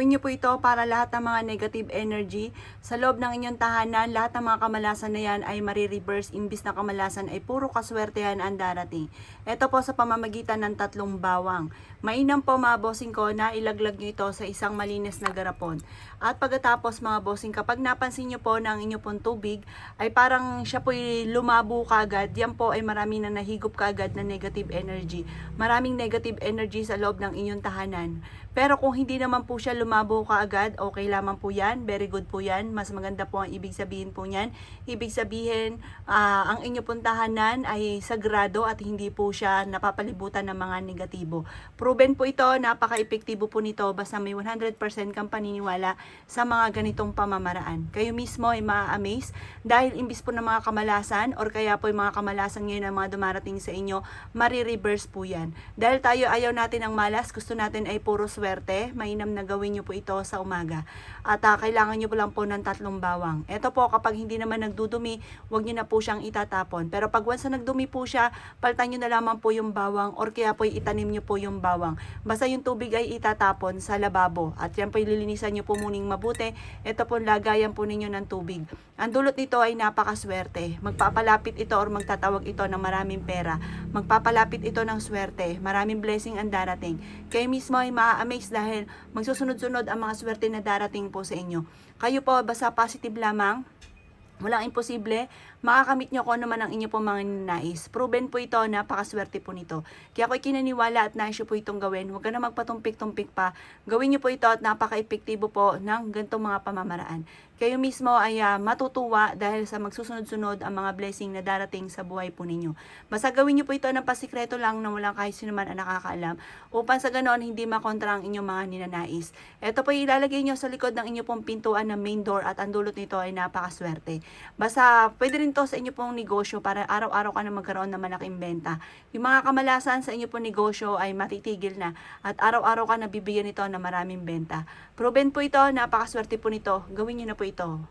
Gawin niyo po ito para lahat ng mga negative energy sa loob ng inyong tahanan, lahat ng mga kamalasan na yan ay marireverse, imbis na kamalasan ay puro kaswertehan ang darating. Ito po sa pamamagitan ng 3 bawang. Mainam po mga bossing ko na ilaglag niyo ito sa isang malinis na garapon. At pagkatapos mga bossing, kapag napansin niyo po na ang inyo pong tubig ay parang siya po lumabo kagad, yan po ay marami na nahigop kagad na negative energy. Maraming negative energy sa loob ng inyong tahanan. Pero kung hindi naman po siya lumabo kaagad, okay lamang po yan, very good po yan. Mas maganda po ang ibig sabihin po niyan. Ibig sabihin, ang inyo pong tahanan ay sagrado at hindi po siya napapalibutan ng mga negatibo. Proven po ito, napaka-epektibo po nito basta may 100% kang paniniwala sa mga ganitong pamamaraan. Kayo mismo ay ma-amaze dahil imbis po ng mga kamalasan or kaya po yung mga kamalasan ngayon na mga dumarating sa inyo, marireverse po yan. Dahil tayo ayaw natin ang malas, gusto natin ay puro swerte, mainam na gawin nyo po ito sa umaga. At kailangan nyo po lang po ng 3 bawang. Ito po, kapag hindi naman nagdudumi, huwag nyo na po siyang itatapon. Pero pag once na nagdumi po siya, palitan nyo na lamang po yung bawang or kaya po itanim nyo po yung bawang. Basta yung tubig ay itatapon sa lababo. At yan po ililinisan nyo po muning mabuti. Ito po lagayan po ninyo ng tubig. Ang dulot nito ay napakaswerte. Magpapalapit ito or magtatawag ito ng maraming pera. Magpapalapit ito ng swerte. Maraming blessing ang darating. Kayo mismo ay ma-amaze dahil magsusunod-sunod ang mga swerte na darating po sa inyo. Kayo po, basta positive lamang. Walang imposible, makakamit nyo kung ano man ang inyo pong mga ninais. Proven po ito, napakaswerte po nito. Kaya ako'y kinaniwala at nais po itong gawin. Huwag ka na magpatumpik-tumpik pa. Gawin nyo po ito at napaka-epektibo po ng ganitong mga pamamaraan. Kayo mismo ay matutuwa dahil sa magsusunod-sunod ang mga blessing na darating sa buhay po ninyo. Basta gawin nyo po ito ng pasikreto lang na walang kahit sino man ang nakakaalam upang sa ganoon hindi makontra ang inyong mga ninanais. Ito po ilalagay nyo sa likod ng inyong pong pintuan ng main door at ang dulot nito ay napakaswerte. Basta pwede rin to sa inyo pong negosyo para araw-araw ka na magkaroon ng malaking benta. Yung mga kamalasan sa inyo pong negosyo ay matitigil na at araw-araw ka nabibigyan nito ng maraming benta. Proven po ito, napakaswerte po nito. Gawin nyo na po ito.